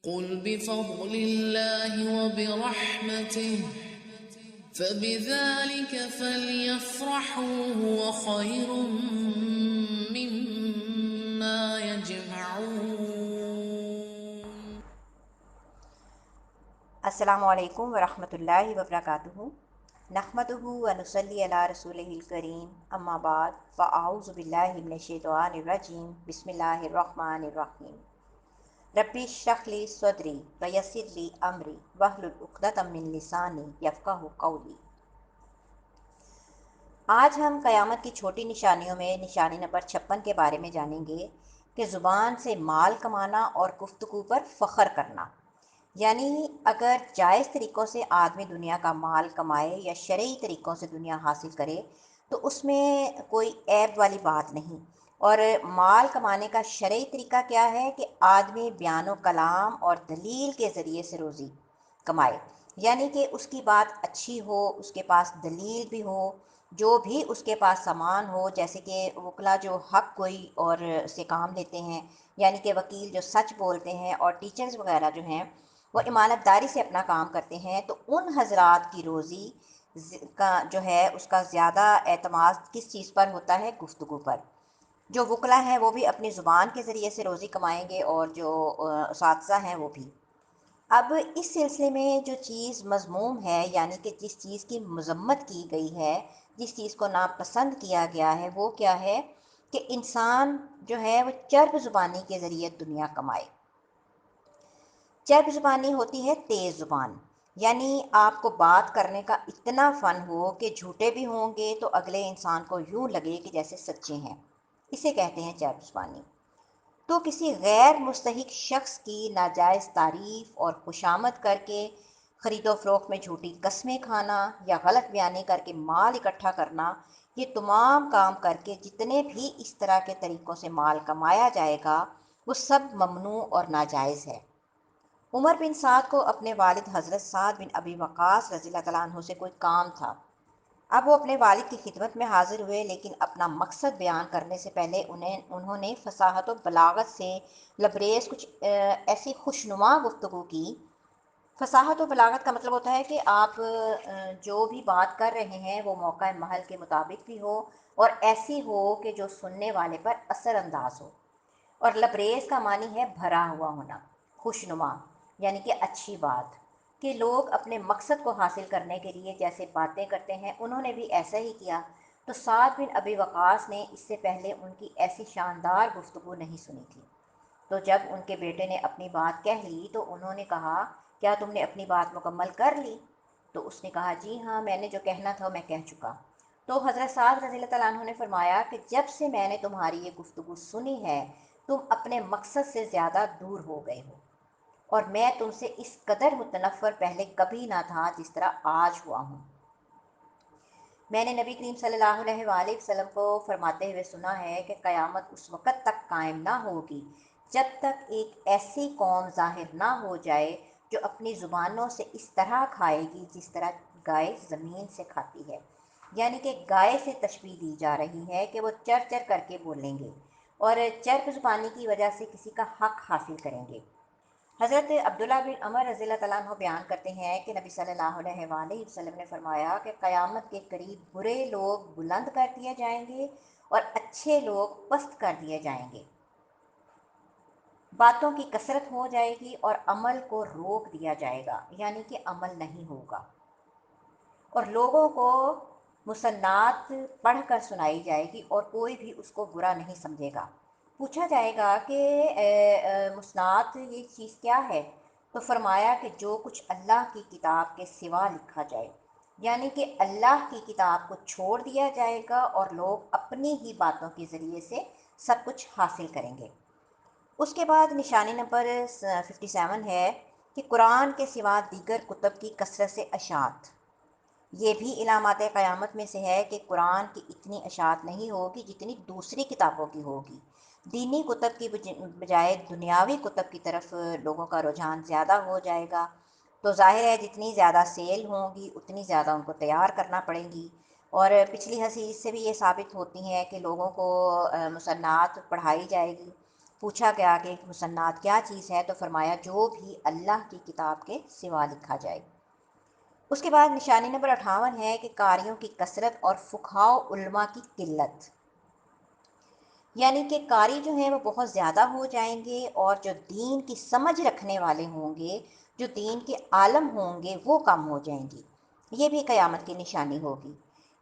قل بفضل الله وبرحمته فبذلك فليفرحوا هو خير مما يجمعون۔ السلام علیکم ورحمۃ اللہ وبرکاتہ۔ نحمدہ ونصلی علی رسولہ الکریم، اما بعد فاعوذ باللہ من الشیطان الرجیم، بسم اللہ الرحمن الرحیم۔ ربی اشرح لی صدری ویسر لی امری واحلل عقدۃ من لسانی یفقہوا قولی۔ آج ہم قیامت کی چھوٹی نشانیوں میں نشانی نمبر 56 کے بارے میں جانیں گے کہ زبان سے مال کمانا اور گفتگو پر فخر کرنا، یعنی اگر جائز طریقوں سے آدمی دنیا کا مال کمائے یا شرعی طریقوں سے دنیا حاصل کرے تو اس میں کوئی عیب والی بات نہیں۔ اور مال کمانے کا شرعی طریقہ کیا ہے کہ آدمی بیان و کلام اور دلیل کے ذریعے سے روزی کمائے، یعنی کہ اس کی بات اچھی ہو، اس کے پاس دلیل بھی ہو، جو بھی اس کے پاس سامان ہو، جیسے کہ وکلا جو حق کوئی اور سے کام لیتے ہیں، یعنی کہ وکیل جو سچ بولتے ہیں، اور ٹیچرز وغیرہ جو ہیں وہ امانت داری سے اپنا کام کرتے ہیں، تو ان حضرات کی روزی کا جو ہے اس کا زیادہ اعتماد کس چیز پر ہوتا ہے؟ گفتگو پر۔ جو وکلا ہیں وہ بھی اپنی زبان کے ذریعے سے روزی کمائیں گے، اور جو اساتذہ ہیں وہ بھی۔ اب اس سلسلے میں جو چیز مذموم ہے، یعنی کہ جس چیز کی مذمت کی گئی ہے، جس چیز کو ناپسند کیا گیا ہے، وہ کیا ہے کہ انسان جو ہے وہ چرب زبانی کے ذریعے دنیا کمائے۔ چرب زبانی ہوتی ہے تیز زبان، یعنی آپ کو بات کرنے کا اتنا فن ہو کہ جھوٹے بھی ہوں گے تو اگلے انسان کو یوں لگے کہ جیسے سچے ہیں، اسے کہتے ہیں چرب زبانی۔ تو کسی غیر مستحق شخص کی ناجائز تعریف اور خوشامد کر کے خرید و فروخت میں جھوٹی قسمیں کھانا یا غلط بیانی کر کے مال اکٹھا کرنا، یہ تمام کام کر کے جتنے بھی اس طرح کے طریقوں سے مال کمایا جائے گا وہ سب ممنوع اور ناجائز ہے۔ عمر بن سعد کو اپنے والد حضرت سعد بن ابی وقاص رضی اللہ تعالیٰ عنہ سے کوئی کام تھا۔ اب وہ اپنے والد کی خدمت میں حاضر ہوئے، لیکن اپنا مقصد بیان کرنے سے پہلے انہوں نے فصاحت و بلاغت سے لبریز کچھ ایسی خوشنما گفتگو کی۔ فصاحت و بلاغت کا مطلب ہوتا ہے کہ آپ جو بھی بات کر رہے ہیں وہ موقع محل کے مطابق بھی ہو اور ایسی ہو کہ جو سننے والے پر اثر انداز ہو۔ اور لبریز کا معنی ہے بھرا ہوا ہونا، خوشنما یعنی کہ اچھی بات، کہ لوگ اپنے مقصد کو حاصل کرنے کے لیے جیسے باتیں کرتے ہیں انہوں نے بھی ایسا ہی کیا۔ تو سعد بن ابی وقاص نے اس سے پہلے ان کی ایسی شاندار گفتگو نہیں سنی تھی۔ تو جب ان کے بیٹے نے اپنی بات کہہ لی تو انہوں نے کہا، کیا تم نے اپنی بات مکمل کر لی؟ تو اس نے کہا، جی ہاں، میں نے جو کہنا تھا میں کہہ چکا۔ تو حضرت سعد رضی اللہ تعالیٰ عنہ نے فرمایا کہ جب سے میں نے تمہاری یہ گفتگو سنی ہے تم اپنے مقصد سے زیادہ دور ہو گئے ہو، اور میں تم سے اس قدر متنفر پہلے کبھی نہ تھا جس طرح آج ہوا ہوں۔ میں نے نبی کریم صلی اللہ علیہ وآلہ وسلم کو فرماتے ہوئے سنا ہے کہ قیامت اس وقت تک قائم نہ ہوگی جب تک ایک ایسی قوم ظاہر نہ ہو جائے جو اپنی زبانوں سے اس طرح کھائے گی جس طرح گائے زمین سے کھاتی ہے، یعنی کہ گائے سے تشبیہ دی جا رہی ہے کہ وہ چر چر کر کے بولیں گے اور چرب زبانی کی وجہ سے کسی کا حق حاصل کریں گے۔ حضرت عبداللہ بن عمر رضی اللہ تعالیٰ عنہ بیان کرتے ہیں کہ نبی صلی اللہ علیہ وآلہ وسلم نے فرمایا کہ قیامت کے قریب برے لوگ بلند کر دیے جائیں گے اور اچھے لوگ پست کر دیے جائیں گے۔ باتوں کی کثرت ہو جائے گی اور عمل کو روک دیا جائے گا، یعنی کہ عمل نہیں ہوگا، اور لوگوں کو مسنات پڑھ کر سنائی جائے گی اور کوئی بھی اس کو برا نہیں سمجھے گا۔ پوچھا جائے گا کہ مسنات یہ چیز کیا ہے؟ تو فرمایا کہ جو کچھ اللہ کی کتاب کے سوا لکھا جائے، یعنی کہ اللہ کی کتاب کو چھوڑ دیا جائے گا اور لوگ اپنی ہی باتوں کے ذریعے سے سب کچھ حاصل کریں گے۔ اس کے بعد نشانی نمبر 57 ہے کہ قرآن کے سوا دیگر کتب کی کثرت سے اشاعت۔ یہ بھی علامات قیامت میں سے ہے کہ قرآن کی اتنی اشاعت نہیں ہوگی جتنی دوسری کتابوں کی ہوگی۔ دینی کتب کی بجائے دنیاوی کتب کی طرف لوگوں کا رجحان زیادہ ہو جائے گا، تو ظاہر ہے جتنی زیادہ سیل ہوں گی اتنی زیادہ ان کو تیار کرنا پڑیں گی۔ اور پچھلی حدیث سے بھی یہ ثابت ہوتی ہیں کہ لوگوں کو مسنات پڑھائی جائے گی۔ پوچھا گیا کہ مسنات کیا چیز ہے، تو فرمایا جو بھی اللہ کی کتاب کے سوا لکھا جائے۔ اس کے بعد نشانی نمبر 58 ہے کہ قاریوں کی کثرت اور فقہاء علماء کی قلت، یعنی کہ قاری جو ہیں وہ بہت زیادہ ہو جائیں گے اور جو دین کی سمجھ رکھنے والے ہوں گے، جو دین کے عالم ہوں گے، وہ کم ہو جائیں گی۔ یہ بھی قیامت کی نشانی ہوگی۔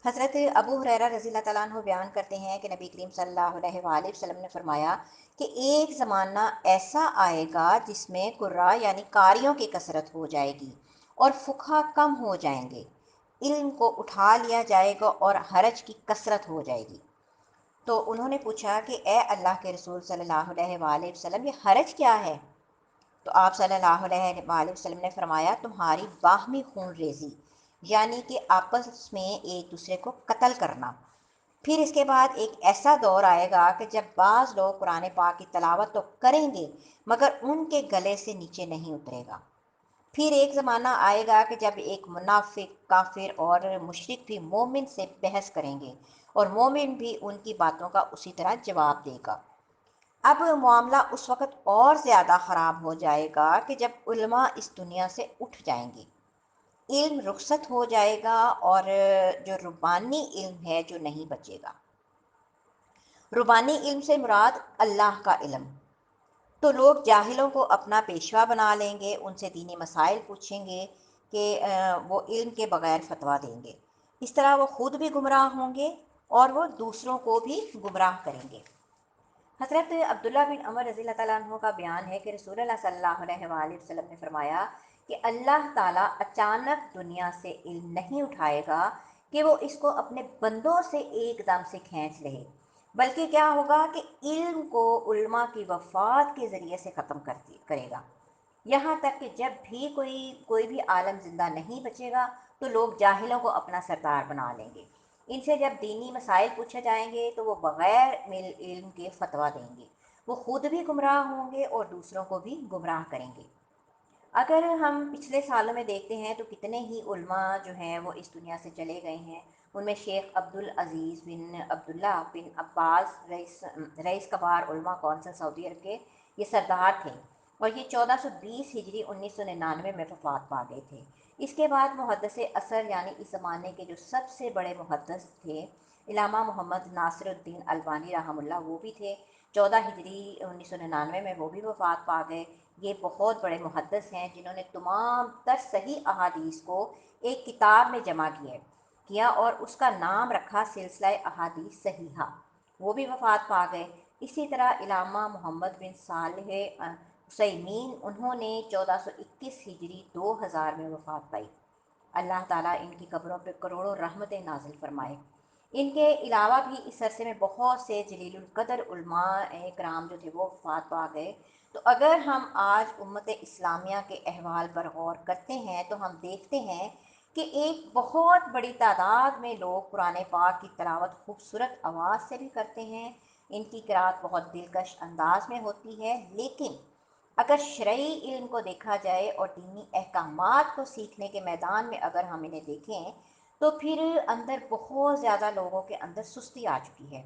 حضرت ابو ہریرہ رضی اللہ تعالیٰ عنہ بیان کرتے ہیں کہ نبی کریم صلی اللہ علیہ وآلہ وسلم نے فرمایا کہ ایک زمانہ ایسا آئے گا جس میں قراء یعنی قاریوں کی کثرت ہو جائے گی اور فقہا کم ہو جائیں گے، علم کو اٹھا لیا جائے گا اور حرج کی کثرت ہو جائے گی۔ تو انہوں نے پوچھا کہ اے اللہ کے رسول صلی اللہ علیہ وآلہ وسلم، یہ حرج کیا ہے؟ تو آپ صلی اللہ علیہ وآلہ وسلم نے فرمایا تمہاری باہمی خون ریزی، یعنی کہ آپس میں ایک دوسرے کو قتل کرنا۔ پھر اس کے بعد ایک ایسا دور آئے گا کہ جب بعض لوگ قرآن پاک کی تلاوت تو کریں گے مگر ان کے گلے سے نیچے نہیں اترے گا۔ پھر ایک زمانہ آئے گا کہ جب ایک منافق، کافر اور مشرک بھی مومن سے بحث کریں گے اور مومن بھی ان کی باتوں کا اسی طرح جواب دے گا۔ اب معاملہ اس وقت اور زیادہ خراب ہو جائے گا کہ جب علماء اس دنیا سے اٹھ جائیں گے، علم رخصت ہو جائے گا اور جو ربانی علم ہے جو نہیں بچے گا۔ ربانی علم سے مراد اللہ کا علم۔ تو لوگ جاہلوں کو اپنا پیشوا بنا لیں گے، ان سے دینی مسائل پوچھیں گے کہ وہ علم کے بغیر فتویٰ دیں گے۔ اس طرح وہ خود بھی گمراہ ہوں گے اور وہ دوسروں کو بھی گمراہ کریں گے۔ حضرت عبداللہ بن عمر رضی اللہ تعالیٰ عنہ کا بیان ہے کہ رسول اللہ صلی اللہ علیہ وآلہ وسلم نے فرمایا کہ اللہ تعالیٰ اچانک دنیا سے علم نہیں اٹھائے گا کہ وہ اس کو اپنے بندوں سے ایک دم سے کھینچ لے، بلکہ کیا ہوگا کہ علم کو علماء کی وفات کے ذریعے سے ختم کرے گا، یہاں تک کہ جب بھی کوئی بھی عالم زندہ نہیں بچے گا تو لوگ جاہلوں کو اپنا سردار بنا لیں گے۔ ان سے جب دینی مسائل پوچھے جائیں گے تو وہ بغیر علم کے فتویٰ دیں گے، وہ خود بھی گمراہ ہوں گے اور دوسروں کو بھی گمراہ کریں گے۔ اگر ہم پچھلے سالوں میں دیکھتے ہیں تو کتنے ہی علماء جو ہیں وہ اس دنیا سے چلے گئے ہیں۔ ان میں شیخ عبدالعزیز بن عبداللہ بن عباس رئیس کبار علماء کونسل سعودی عرب کے یہ سردار تھے اور یہ 1420 ہجری 1999 میں وفات پا گئے تھے۔ اس کے بعد محدث عصر یعنی اس زمانے کے جو سب سے بڑے محدث تھے علامہ محمد ناصر الدین البانی رحمہ اللہ، وہ بھی تھے۔ 14 ہجری 1999 میں وہ بھی وفات پا گئے۔ یہ بہت بڑے محدث ہیں جنہوں نے تمام تر صحیح احادیث کو ایک کتاب میں جمع کیا اور اس کا نام رکھا سلسلہ احادیث صحیحہ، وہ بھی وفات پا گئے۔ اسی طرح علامہ محمد بن صالح عثیمین، انہوں نے 1421 ہجری 2000 میں وفات پائی۔ اللہ تعالیٰ ان کی قبروں پہ کروڑوں رحمتیں نازل فرمائے۔ ان کے علاوہ بھی اس عرصے میں بہت سے جلیل القدر علماء کرام جو تھے وہ وفات پا گئے۔ تو اگر ہم آج امت اسلامیہ کے احوال پر غور کرتے ہیں تو ہم دیکھتے ہیں کہ ایک بہت بڑی تعداد میں لوگ قرآن پاک کی تلاوت خوبصورت آواز سے بھی کرتے ہیں، ان کی قرأت بہت دلکش انداز میں ہوتی ہے، لیکن اگر شرعی علم کو دیکھا جائے اور دینی احکامات کو سیکھنے کے میدان میں اگر ہم انہیں دیکھیں تو پھر اندر بہت زیادہ لوگوں کے اندر سستی آ چکی ہے۔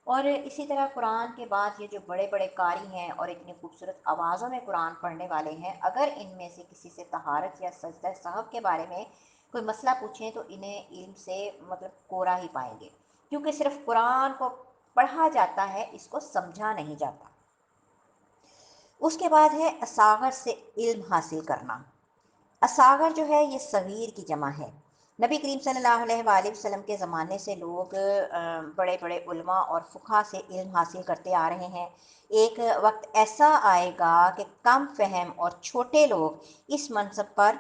اور اسی طرح قرآن کے بعد یہ جو بڑے بڑے قاری ہیں اور اتنی خوبصورت آوازوں میں قرآن پڑھنے والے ہیں، اگر ان میں سے کسی سے طہارت یا سجدہ سہو کے بارے میں کوئی مسئلہ پوچھیں تو انہیں علم سے کورا ہی پائیں گے، کیونکہ صرف قرآن کو پڑھا جاتا ہے، اس کو سمجھا نہیں جاتا۔ اس کے بعد ہے اصاغر سے علم حاصل کرنا۔ اصاغر جو ہے یہ صغیر کی جمع ہے۔ نبی کریم صلی اللہ علیہ وآلہ وسلم کے زمانے سے لوگ بڑے بڑے علماء اور فقہا سے علم حاصل کرتے آ رہے ہیں۔ ایک وقت ایسا آئے گا کہ کم فہم اور چھوٹے لوگ اس منصب پر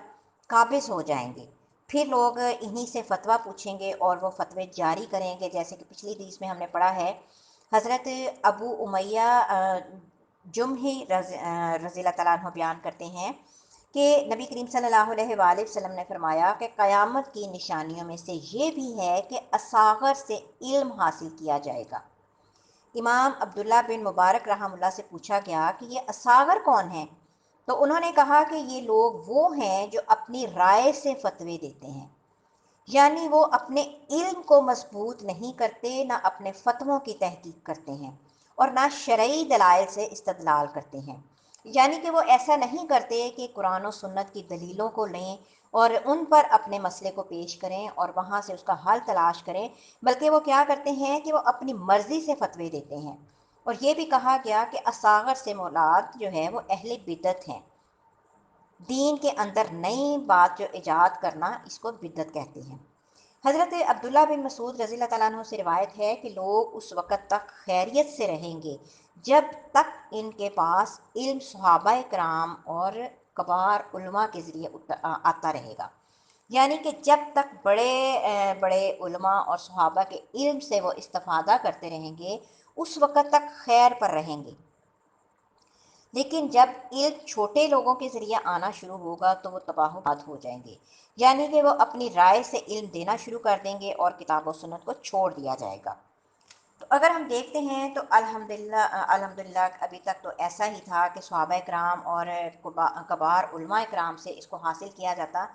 قابض ہو جائیں گے، پھر لوگ انہی سے فتویٰ پوچھیں گے اور وہ فتوے جاری کریں گے، جیسے کہ پچھلی حدیث میں ہم نے پڑھا ہے۔ حضرت ابو امیہ جمحی رضی اللہ تعالیٰ عنہ بیان کرتے ہیں کہ نبی کریم صلی اللہ علیہ وآلہ وسلم نے فرمایا کہ قیامت کی نشانیوں میں سے یہ بھی ہے کہ اصاغر سے علم حاصل کیا جائے گا۔ امام عبداللہ بن مبارک رحمہ اللہ سے پوچھا گیا کہ یہ اصاغر کون ہیں؟ تو انہوں نے کہا کہ یہ لوگ وہ ہیں جو اپنی رائے سے فتوے دیتے ہیں، یعنی وہ اپنے علم کو مضبوط نہیں کرتے، نہ اپنے فتووں کی تحقیق کرتے ہیں، اور نہ شرعی دلائل سے استدلال کرتے ہیں۔ یعنی کہ وہ ایسا نہیں کرتے کہ قرآن و سنت کی دلیلوں کو لیں اور ان پر اپنے مسئلے کو پیش کریں اور وہاں سے اس کا حل تلاش کریں، بلکہ وہ کیا کرتے ہیں کہ وہ اپنی مرضی سے فتوے دیتے ہیں۔ اور یہ بھی کہا گیا کہ اصاغر سے مراد جو ہے وہ اہل بدعت ہیں۔ دین کے اندر نئی بات جو ایجاد کرنا، اس کو بدعت کہتے ہیں۔ حضرت عبداللہ بن مسعود رضی اللہ تعالیٰ عنہ سے روایت ہے کہ لوگ اس وقت تک خیریت سے رہیں گے جب تک ان کے پاس علم صحابہ کرام اور کبار علماء کے ذریعے آتا رہے گا۔ یعنی کہ جب تک بڑے علماء اور صحابہ کے علم سے وہ استفادہ کرتے رہیں گے، اس وقت تک خیر پر رہیں گے۔ لیکن جب علم چھوٹے لوگوں کے ذریعے آنا شروع ہوگا تو وہ تباہ و برباد ہو جائیں گے، یعنی کہ وہ اپنی رائے سے علم دینا شروع کر دیں گے اور کتاب و سنت کو چھوڑ دیا جائے گا۔ تو اگر ہم دیکھتے ہیں تو الحمدللہ ابھی تک تو ایسا ہی تھا کہ صحابہ کرام اور کبار علماء کرام سے اس کو حاصل کیا جاتا،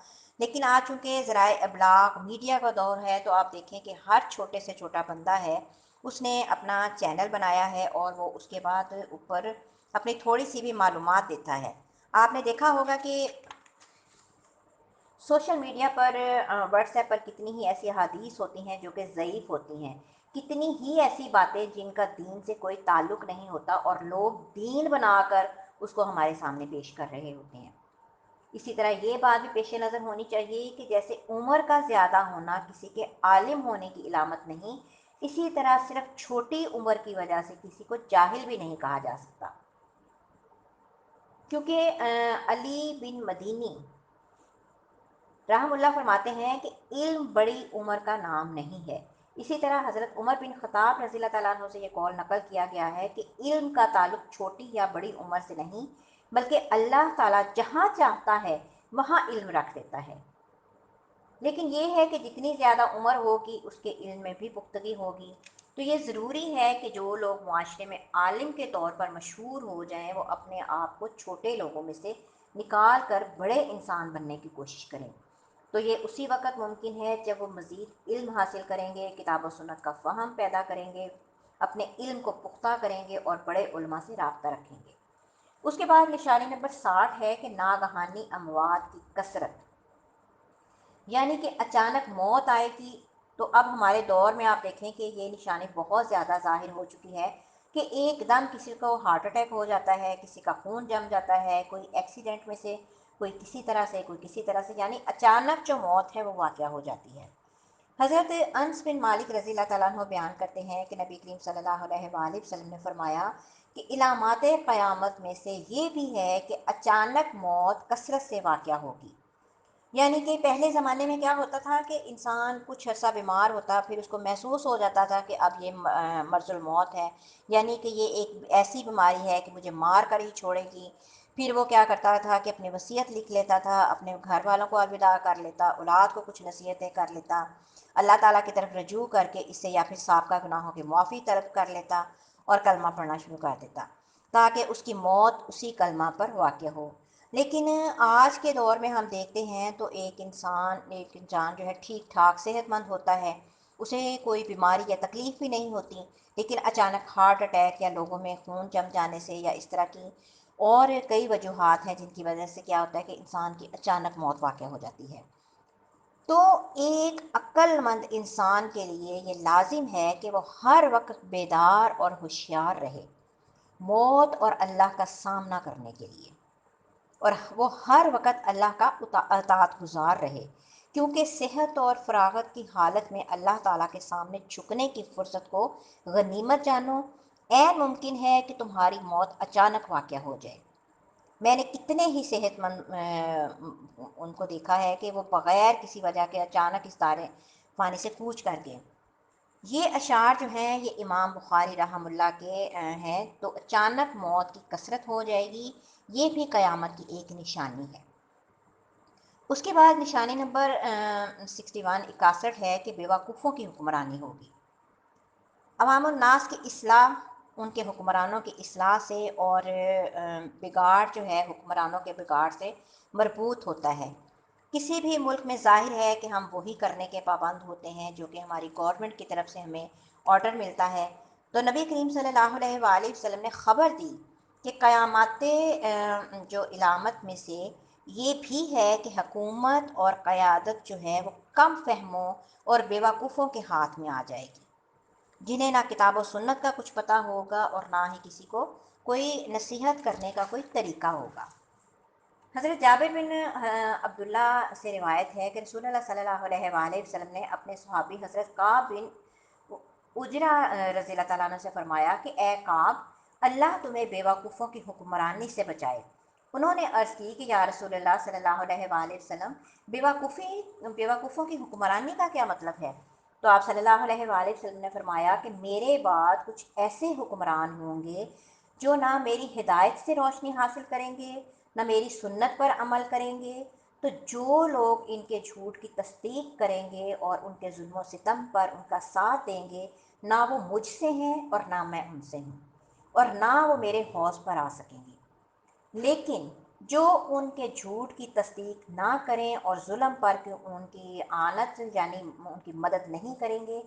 لیکن آج چونکہ ذرائع ابلاغ میڈیا کا دور ہے تو آپ دیکھیں کہ ہر چھوٹے سے چھوٹا بندہ ہے، اس نے اپنا چینل بنایا ہے اور وہ اس کے بعد اوپر اپنی تھوڑی سی بھی معلومات دیتا ہے۔ آپ نے دیکھا ہوگا کہ سوشل میڈیا پر واٹس ایپ پر کتنی ہی ایسی احادیث ہوتی ہیں جو کہ ضعیف ہوتی ہیں، کتنی ہی ایسی باتیں جن کا دین سے کوئی تعلق نہیں ہوتا اور لوگ دین بنا کر اس کو ہمارے سامنے پیش کر رہے ہوتے ہیں۔ اسی طرح یہ بات بھی پیش نظر ہونی چاہیے کہ جیسے عمر کا زیادہ ہونا کسی کے عالم ہونے کی علامت نہیں، اسی طرح صرف چھوٹی عمر کی وجہ سے کسی کو جاہل بھی نہیں کہا جا سکتا، کیونکہ علی بن مدینی رحم اللہ فرماتے ہیں کہ علم بڑی عمر کا نام نہیں ہے۔ اسی طرح حضرت عمر بن خطاب رضی اللہ تعالیٰ عنہ سے یہ قول نقل کیا گیا ہے کہ علم کا تعلق چھوٹی یا بڑی عمر سے نہیں، بلکہ اللہ تعالیٰ جہاں چاہتا ہے وہاں علم رکھ دیتا ہے۔ لیکن یہ ہے کہ جتنی زیادہ عمر ہوگی اس کے علم میں بھی پختگی ہوگی۔ تو یہ ضروری ہے کہ جو لوگ معاشرے میں عالم کے طور پر مشہور ہو جائیں وہ اپنے آپ کو چھوٹے لوگوں میں سے نکال کر بڑے انسان بننے کی کوشش کریں۔ تو یہ اسی وقت ممکن ہے جب وہ مزید علم حاصل کریں گے، کتاب و سنت کا فہم پیدا کریں گے، اپنے علم کو پختہ کریں گے اور بڑے علماء سے رابطہ رکھیں گے۔ اس کے بعد نشانی نمبر 60 ہے کہ ناگہانی اموات کی کثرت، یعنی کہ اچانک موت آئے گی۔ تو اب ہمارے دور میں آپ دیکھیں کہ یہ نشانی بہت زیادہ ظاہر ہو چکی ہے کہ ایک دم کسی کو ہارٹ اٹیک ہو جاتا ہے، کسی کا خون جم جاتا ہے، کوئی ایکسیڈنٹ میں سے، کوئی کسی طرح سے، کوئی کسی طرح سے، یعنی اچانک جو موت ہے وہ واقعہ ہو جاتی ہے۔ حضرت انس بن مالک رضی اللہ تعالیٰ عنہ بیان کرتے ہیں کہ نبی کریم صلی اللہ علیہ وآلہ وسلم نے فرمایا کہ علامات قیامت میں سے یہ بھی ہے کہ اچانک موت کثرت سے واقعہ ہوگی۔ یعنی کہ پہلے زمانے میں کیا ہوتا تھا کہ انسان کچھ عرصہ بیمار ہوتا، پھر اس کو محسوس ہو جاتا تھا کہ اب یہ مرض الموت ہے، یعنی کہ یہ ایک ایسی بیماری ہے کہ مجھے مار کر ہی چھوڑے گی۔ پھر وہ کیا کرتا تھا کہ اپنی وصیت لکھ لیتا تھا، اپنے گھر والوں کو الوداع کر لیتا، اولاد کو کچھ نصیحتیں کر لیتا، اللہ تعالیٰ کی طرف رجوع کر کے اس سے یا پھر سابقہ گناہوں کی معافی طلب کر لیتا اور کلمہ پڑھنا شروع کر دیتا تاکہ اس کی موت اسی کلمہ پر واقع ہو۔ لیکن آج کے دور میں ہم دیکھتے ہیں تو ایک انسان جو ہے ٹھیک ٹھاک صحت مند ہوتا ہے، اسے کوئی بیماری یا تکلیف بھی نہیں ہوتی، لیکن اچانک ہارٹ اٹیک یا لوگوں میں خون جم جانے سے یا اس طرح کی اور کئی وجوہات ہیں جن کی وجہ سے کیا ہوتا ہے کہ انسان کی اچانک موت واقع ہو جاتی ہے۔ تو ایک عقل مند انسان کے لیے یہ لازم ہے کہ وہ ہر وقت بیدار اور ہوشیار رہے موت اور اللہ کا سامنا کرنے کے لیے، اور وہ ہر وقت اللہ کا اطاعت گزار رہے، کیونکہ صحت اور فراغت کی حالت میں اللہ تعالیٰ کے سامنے جھکنے کی فرصت کو غنیمت جانو۔ عین ممکن ہے کہ تمہاری موت اچانک واقع ہو جائے۔ میں نے کتنے ہی صحت مند ان کو دیکھا ہے کہ وہ بغیر کسی وجہ کے اچانک اس دار فانی سے کوچ کر گئے۔ یہ اشعار جو ہیں یہ امام بخاری رحمہ اللہ کے ہیں۔ تو اچانک موت کی کثرت ہو جائے گی، یہ بھی قیامت کی ایک نشانی ہے۔ اس کے بعد نشانی نمبر 61 ہے کہ بیوقوفوں کی حکمرانی ہوگی۔ عوام الناس کی اصلاح ان کے حکمرانوں کی اصلاح سے اور بگاڑ جو ہے حکمرانوں کے بگاڑ سے مربوط ہوتا ہے۔ کسی بھی ملک میں ظاہر ہے کہ ہم وہی کرنے کے پابند ہوتے ہیں جو کہ ہماری گورنمنٹ کی طرف سے ہمیں آرڈر ملتا ہے۔ تو نبی کریم صلی اللہ علیہ وآلہ وسلم نے خبر دی کہ قیامت جو علامت میں سے یہ بھی ہے کہ حکومت اور قیادت جو ہے وہ کم فہموں اور بیوقوفوں کے ہاتھ میں آ جائے گی، جنہیں نہ کتاب و سنت کا کچھ پتہ ہوگا اور نہ ہی کسی کو کوئی نصیحت کرنے کا کوئی طریقہ ہوگا۔ حضرت جابر بن عبداللہ سے روایت ہے کہ رسول اللہ صلی اللہ علیہ وآلہ وسلم نے اپنے صحابی حضرت کعب بن اجرا رضی اللہ تعالیٰ عنہ سے فرمایا کہ اے کعب، اللہ تمہیں بیوقوفوں کی حکمرانی سے بچائے۔ انہوں نے عرض کی کہ یا رسول اللہ صلی اللہ علیہ وآلہ وسلم، بیوقوفوں کی حکمرانی کا کیا مطلب ہے؟ تو آپ صلی اللہ علیہ وآلہ وسلم نے فرمایا کہ میرے بعد کچھ ایسے حکمران ہوں گے جو نہ میری ہدایت سے روشنی حاصل کریں گے، نہ میری سنت پر عمل کریں گے، تو جو لوگ ان کے جھوٹ کی تصدیق کریں گے اور ان کے ظلم و ستم پر ان کا ساتھ دیں گے، نہ وہ مجھ سے ہیں اور نہ میں ان سے ہوں، اور نہ وہ میرے حوض پر آ سکیں گے۔ لیکن جو ان کے جھوٹ کی تصدیق نہ کریں اور ظلم پر ان کی آنت یعنی ان کی مدد نہیں کریں گے،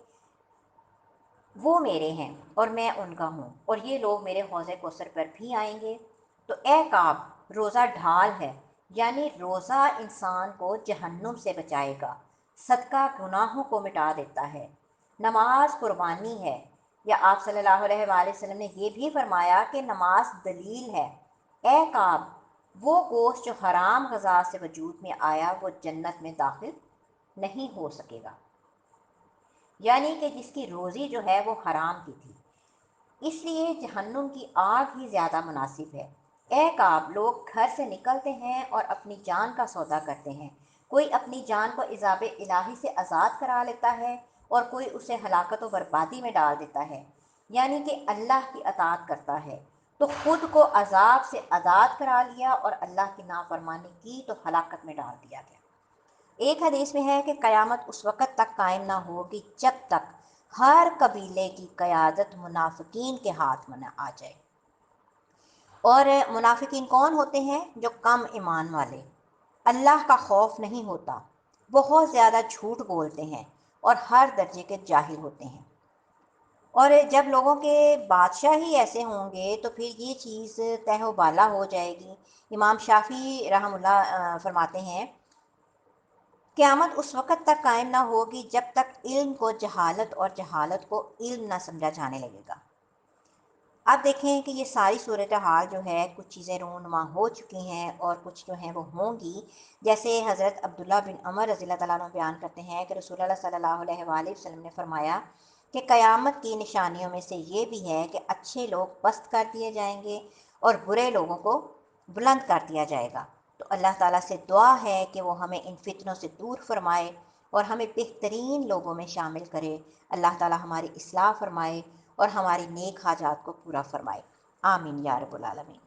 وہ میرے ہیں اور میں ان کا ہوں، اور یہ لوگ میرے حوض کوثر پر بھی آئیں گے۔ تو اے کعب، روزہ ڈھال ہے، یعنی روزہ انسان کو جہنم سے بچائے گا، صدقہ گناہوں کو مٹا دیتا ہے، نماز قربانی ہے، یا آپ صلی اللہ علیہ وآلہ وسلم نے یہ بھی فرمایا کہ نماز دلیل ہے۔ اے کعب، وہ گوشت جو حرام غذا سے وجود میں آیا وہ جنت میں داخل نہیں ہو سکے گا، یعنی کہ جس کی روزی جو ہے وہ حرام کی تھی، اس لیے جہنم کی آگ ہی زیادہ مناسب ہے۔ اے کعب، لوگ گھر سے نکلتے ہیں اور اپنی جان کا سودا کرتے ہیں، کوئی اپنی جان کو عذاب الہی سے آزاد کرا لیتا ہے اور کوئی اسے ہلاکت و بربادی میں ڈال دیتا ہے، یعنی کہ اللہ کی اطاعت کرتا ہے تو خود کو عذاب سے آزاد کرا لیا، اور اللہ کی نافرمانی کی تو ہلاکت میں ڈال دیا گیا۔ ایک حدیث میں ہے کہ قیامت اس وقت تک قائم نہ ہوگی جب تک ہر قبیلے کی قیادت منافقین کے ہاتھ میں نہ آ جائے۔ اور منافقین کون ہوتے ہیں؟ جو کم ایمان والے، اللہ کا خوف نہیں ہوتا، بہت زیادہ جھوٹ بولتے ہیں اور ہر درجے کے جاہل ہوتے ہیں۔ اور جب لوگوں کے بادشاہ ہی ایسے ہوں گے تو پھر یہ چیز تہ و بالا ہو جائے گی۔ امام شافعی رحم اللہ فرماتے ہیں قیامت اس وقت تک قائم نہ ہوگی جب تک علم کو جہالت اور جہالت کو علم نہ سمجھا جانے لگے گا۔ اب دیکھیں کہ یہ ساری صورتحال جو ہے، کچھ چیزیں رونما ہو چکی ہیں اور کچھ جو ہیں وہ ہوں گی، جیسے حضرت عبداللہ بن عمر رضی اللہ تعالیٰ عنہ بیان کرتے ہیں کہ رسول اللہ صلی اللہ علیہ وآلہ وسلم نے فرمایا کہ قیامت کی نشانیوں میں سے یہ بھی ہے کہ اچھے لوگ پست کر دیے جائیں گے اور برے لوگوں کو بلند کر دیا جائے گا۔ تو اللہ تعالیٰ سے دعا ہے کہ وہ ہمیں ان فتنوں سے دور فرمائے اور ہمیں بہترین لوگوں میں شامل کرے۔ اللہ تعالیٰ ہماری اصلاح فرمائے اور ہماری نیک حاجات کو پورا فرمائے۔ آمین یا رب العالمین۔